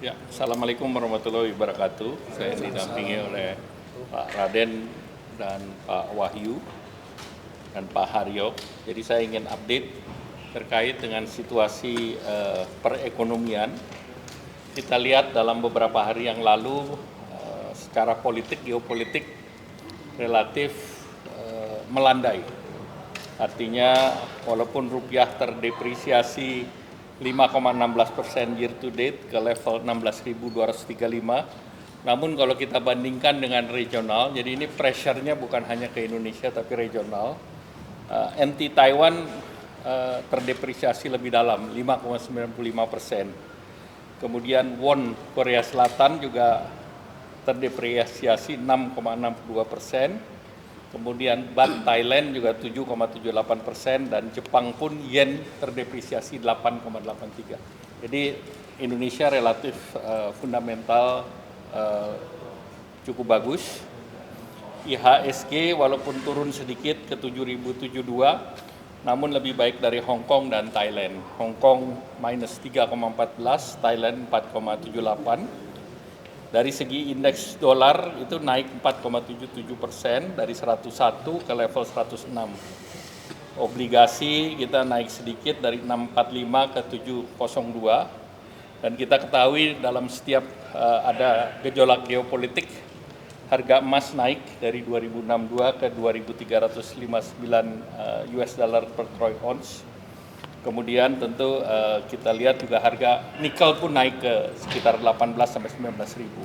Ya, Assalamualaikum warahmatullahi wabarakatuh. Saya didampingi oleh Pak Raden dan Pak Wahyu dan Pak Haryo. Jadi saya ingin update terkait dengan situasi perekonomian. Kita lihat dalam beberapa hari yang lalu secara politik, geopolitik relatif melandai. Artinya walaupun rupiah terdepresiasi 5,16% year to date ke level 16.235, namun kalau kita bandingkan dengan regional, jadi ini pressure-nya bukan hanya ke Indonesia tapi regional. NT Taiwan terdepresiasi lebih dalam 5,95%. Kemudian won Korea Selatan juga terdepresiasi 6,62%. Kemudian baht Thailand juga 7,78% dan Jepang pun yen terdepresiasi 8,83. Jadi Indonesia relatif fundamental cukup bagus. IHSG walaupun turun sedikit ke 7.072, namun lebih baik dari Hong Kong dan Thailand. Hong Kong minus 3,14, Thailand 4,78. Dari segi indeks dolar itu naik 4,77% dari 101 ke level 106. Obligasi kita naik sedikit dari 645 ke 702. Dan kita ketahui dalam setiap ada gejolak geopolitik, harga emas naik dari 2062 ke 2359 US dollar per troy ounce. Kemudian tentu kita lihat juga harga nikel pun naik ke sekitar 18 sampai 19 ribu.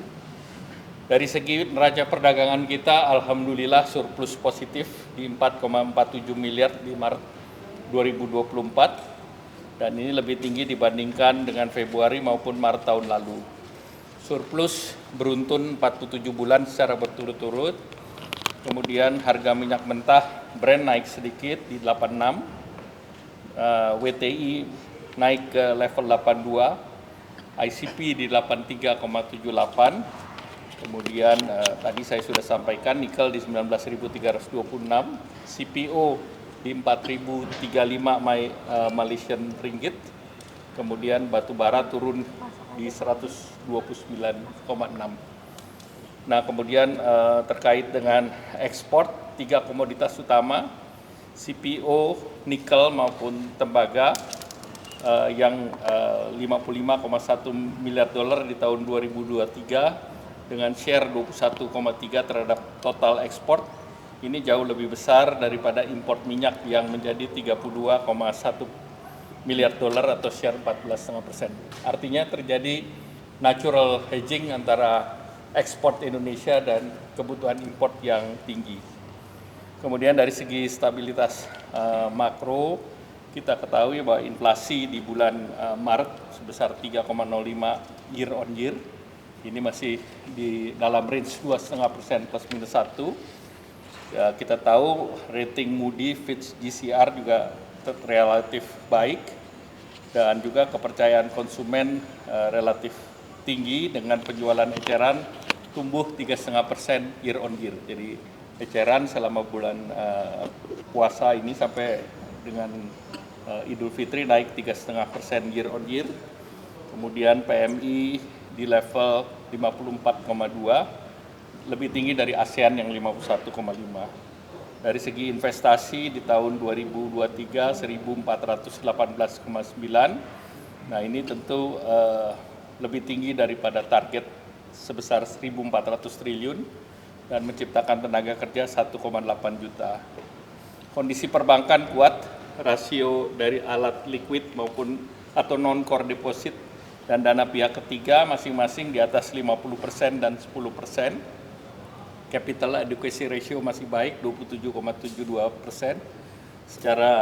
Dari segi neraca perdagangan kita alhamdulillah surplus positif di 4,47 miliar di Maret 2024 dan ini lebih tinggi dibandingkan dengan Februari maupun Maret tahun lalu. Surplus beruntun 47 bulan secara berturut-turut. Kemudian harga minyak mentah Brent naik sedikit di 86. WTI naik ke level 82, ICP di 83,78, kemudian tadi saya sudah sampaikan nikel di 19.326, CPO di 4.035 Malaysian ringgit, kemudian batu bara turun di 129,6. Nah kemudian terkait dengan ekspor, 3 komoditas utama, CPO, nikel maupun tembaga yang 55,1 miliar dolar di tahun 2023 dengan share 21,3 terhadap total ekspor. Ini jauh lebih besar daripada import minyak yang menjadi 32,1 miliar dolar atau share 14,5%. Artinya terjadi natural hedging antara ekspor Indonesia dan kebutuhan import yang tinggi. Kemudian dari segi stabilitas makro, kita ketahui bahwa inflasi di bulan Maret sebesar 3,05 year on year. Ini masih di dalam range 2,5% plus minus 1. Ya, kita tahu rating Moody, Fitch, GCR juga relatif baik dan juga kepercayaan konsumen relatif tinggi dengan penjualan eceran tumbuh 3,5% year on year. Jadi eceran selama bulan puasa ini sampai dengan Idul Fitri naik 3,5% year on year. Kemudian PMI di level 54,2, lebih tinggi dari ASEAN yang 51,5. Dari segi investasi di tahun 2023 1.418,9. Nah ini tentu lebih tinggi daripada target sebesar 1.400 triliun. Dan menciptakan tenaga kerja 1,8 juta. Kondisi perbankan kuat, rasio dari alat liquid maupun atau non-core deposit dan dana pihak ketiga masing-masing di atas 50% dan 10%. Capital adequacy ratio masih baik, 27,72%. Secara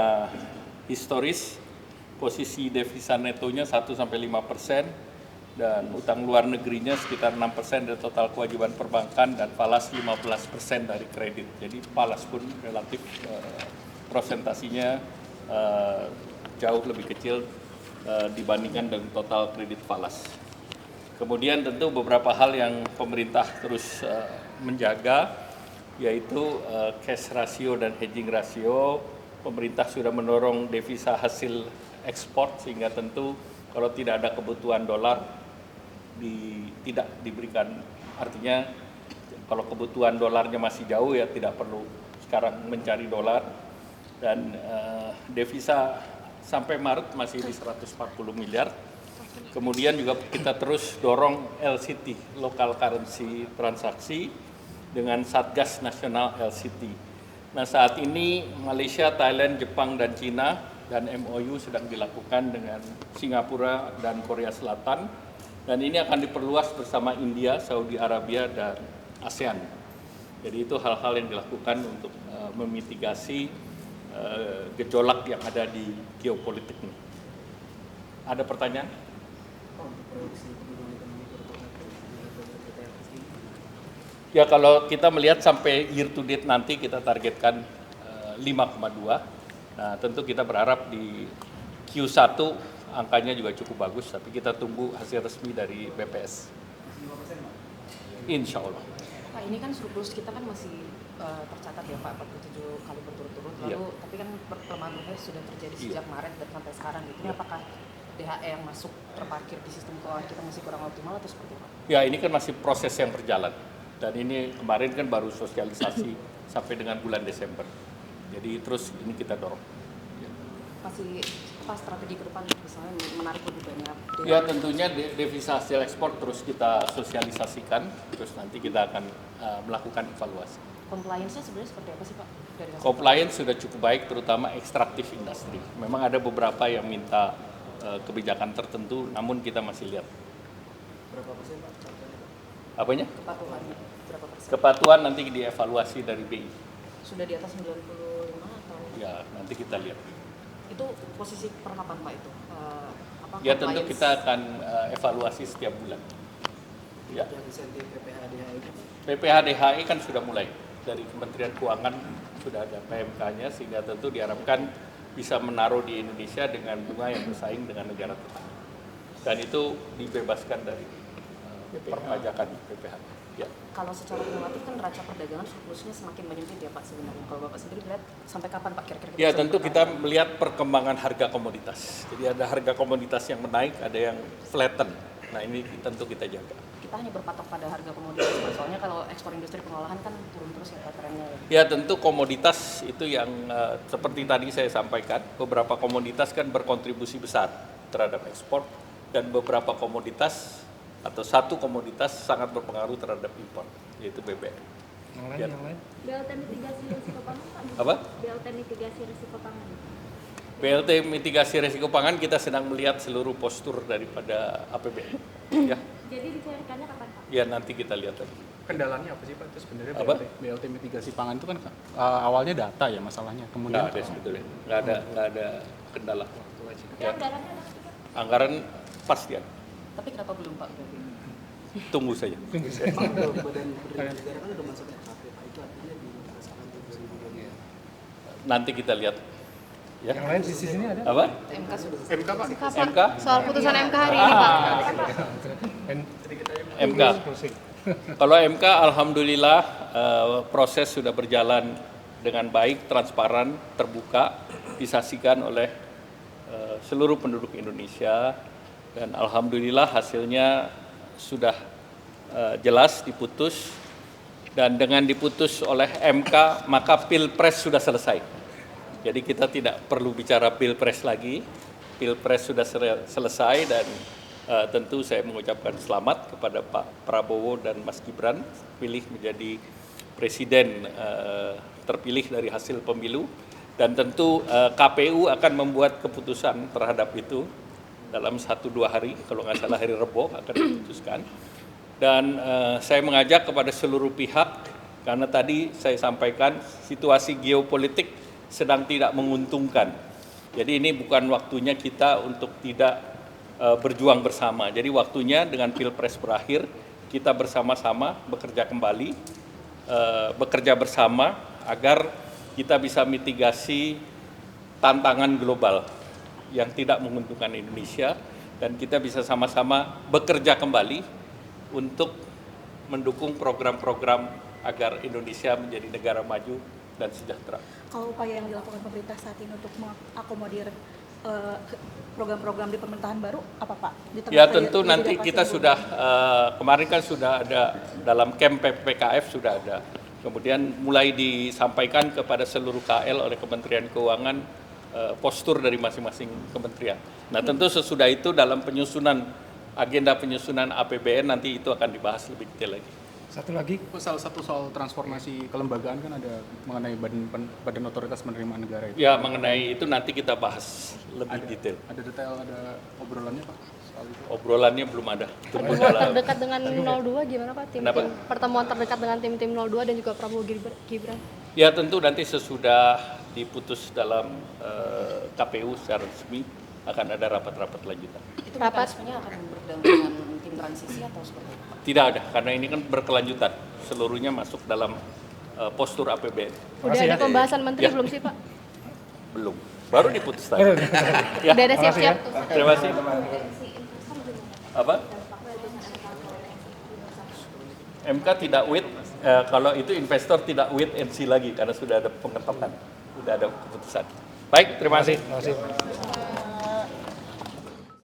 historis, posisi devisa netonya 1-5%. Dan utang luar negerinya sekitar 6% dari total kewajiban perbankan dan falas 15% dari kredit. Jadi falas pun relatif prosentasinya jauh lebih kecil dibandingkan dengan total kredit falas. Kemudian tentu beberapa hal yang pemerintah terus menjaga yaitu cash ratio dan hedging ratio. Pemerintah sudah mendorong devisa hasil ekspor sehingga tentu kalau tidak ada kebutuhan dolar tidak diberikan, artinya kalau kebutuhan dolarnya masih jauh ya tidak perlu sekarang mencari dolar, dan devisa sampai Maret masih di 140 miliar. Kemudian juga kita terus dorong LCT, local currency transaksi, dengan Satgas Nasional LCT. Nah, saat ini Malaysia, Thailand, Jepang, dan Cina, dan MOU sedang dilakukan dengan Singapura dan Korea Selatan, dan ini akan diperluas bersama India, Saudi Arabia, dan ASEAN. Jadi itu hal-hal yang dilakukan untuk memitigasi gejolak yang ada di geopolitik ini. Ada pertanyaan? Ya, kalau kita melihat sampai year to date nanti kita targetkan 5,2. Nah, tentu kita berharap di Q1 angkanya juga cukup bagus, tapi kita tunggu hasil resmi dari BPS. Insya Allah. Pak, ini kan surplus kita kan masih tercatat ya Pak, 47 kali berturut-turut, lalu tapi kan pelemahan rupiah sudah terjadi sejak Maret dan sampai sekarang gitu. Apakah DHE yang masuk terparkir di sistem keuangan kita masih kurang optimal atau seperti apa? Ya, ini kan masih proses yang berjalan, dan ini kemarin kan baru sosialisasi sampai dengan bulan Desember. Jadi terus ini kita dorong. Masih apa strategi ke depan misalnya menarik lebih banyak? Ya, tentunya devisa hasil ekspor terus kita sosialisasikan, terus nanti kita akan melakukan evaluasi. Compliance-nya sebenarnya seperti apa sih Pak? Compliance sudah cukup baik, terutama ekstraktif industri. Memang ada beberapa yang minta kebijakan tertentu, namun kita masih lihat. Berapa persen Pak? Apanya? Kepatuhannya berapa persen? Kepatuhan nanti dievaluasi dari BI. Sudah di atas 95 atau? Ya, nanti kita lihat. Itu posisi per kapan Pak itu? Ya, tentu kita akan evaluasi setiap bulan. Ya. Yang insentif PPH DHI itu? PPH DHI kan sudah mulai dari Kementerian Keuangan, sudah ada PMK-nya, sehingga tentu diharapkan bisa menaruh di Indonesia dengan bunga yang bersaing dengan negara tetangga. Dan itu dibebaskan dari perpajakan PPH. Ya. Kalau secara kumulatif kan neraca perdagangan surplusnya semakin menyempit ya Pak sebenarnya. Kalau Bapak sendiri lihat sampai kapan Pak kira-kira? Ya, tentu kita melihat perkembangan harga komoditas. Jadi ada harga komoditas yang menaik, ada yang flatten. Nah, ini tentu kita jaga. Kita hanya berpatok pada harga komoditas, soalnya kalau ekspor industri pengolahan kan turun terus ya trennya. Ya, tentu komoditas itu yang seperti tadi saya sampaikan, beberapa komoditas kan berkontribusi besar terhadap ekspor, dan beberapa komoditas atau satu komoditas sangat berpengaruh terhadap impor, yaitu BBM. Yang lain? BLT mitigasi risiko pangan Pak? Apa? BLT mitigasi risiko pangan. BLT mitigasi risiko pangan kita sedang melihat seluruh postur daripada APBN. Ya. Jadi dicairkannya kapan Pak? Ya, nanti kita lihat lagi. Kendalanya apa sih Pak? Itu sebenarnya Apa? BLT mitigasi pangan itu kan awalnya data ya masalahnya. Kemudian Nggak ada sebetulnya, nggak ada kendala. Ya. Anggarannya ada? Anggaran pasti ada. Tapi kenapa belum Pak? Tunggu saja. Pak, badan negara kan udah masuk RKP Pak, itu artinya dirasakan tuh. Nanti kita lihat. Ya. yang lain di sini ada? Apa? MK sudah MK Pak. MK? Soal putusan MK hari ini Pak. MK. Kalau MK, alhamdulillah proses sudah berjalan dengan baik, transparan, terbuka, disaksikan oleh seluruh penduduk Indonesia, dan alhamdulillah hasilnya sudah jelas diputus, dan dengan diputus oleh MK maka Pilpres sudah selesai. Jadi kita tidak perlu bicara Pilpres lagi, Pilpres sudah selesai, dan tentu saya mengucapkan selamat kepada Pak Prabowo dan Mas Gibran pilih menjadi presiden terpilih dari hasil pemilu, dan tentu KPU akan membuat keputusan terhadap itu dalam 1-2 hari, kalau nggak salah hari Rebo akan diputuskan. Dan saya mengajak kepada seluruh pihak, karena tadi saya sampaikan situasi geopolitik sedang tidak menguntungkan. Jadi ini bukan waktunya kita untuk tidak berjuang bersama. Jadi waktunya dengan Pilpres berakhir, kita bersama-sama bekerja kembali, bekerja bersama agar kita bisa mitigasi tantangan global yang tidak menguntungkan Indonesia, dan kita bisa sama-sama bekerja kembali untuk mendukung program-program agar Indonesia menjadi negara maju dan sejahtera. Kalau upaya yang dilakukan pemerintah saat ini untuk mengakomodir program-program di pemerintahan baru apa Pak? Di tengah Ya periode tentu nanti ketidakpastian kita global. sudah kemarin kan sudah ada dalam camp PPKF sudah ada. Kemudian mulai disampaikan kepada seluruh KL oleh Kementerian Keuangan postur dari masing-masing kementerian. Nah tentu sesudah itu dalam agenda penyusunan APBN nanti itu akan dibahas lebih detail lagi. Satu lagi, Salah satu soal transformasi kelembagaan kan ada mengenai badan otoritas penerimaan negara itu. Ya mengenai itu nanti kita bahas lebih detail. Ada detail, ada obrolannya Pak soal itu. Obrolannya belum ada. Tunggu Pertemuan dalam- terdekat dengan 02 gimana Pak? Kenapa? Pertemuan terdekat dengan tim-tim 02 dan juga Prabowo Gibran. Ya tentu nanti sesudah diputus dalam KPU secara resmi akan ada rapat-rapat lanjutan. Itu Rapat. mekanismenya akan berdampingan tim transisi atau seperti apa? Tidak ada, karena ini kan berkelanjutan. Seluruhnya masuk dalam postur APBN. Udah ada pembahasan menteri Ya. belum sih Pak? Belum. Baru diputus tadi. Ya. Udah ada siap-siap. Terima kasih. Apa? MK tidak wait, kalau itu investor tidak wait and see lagi karena sudah ada pengetokan, sudah ada keputusan. Baik, terima kasih. terima kasih.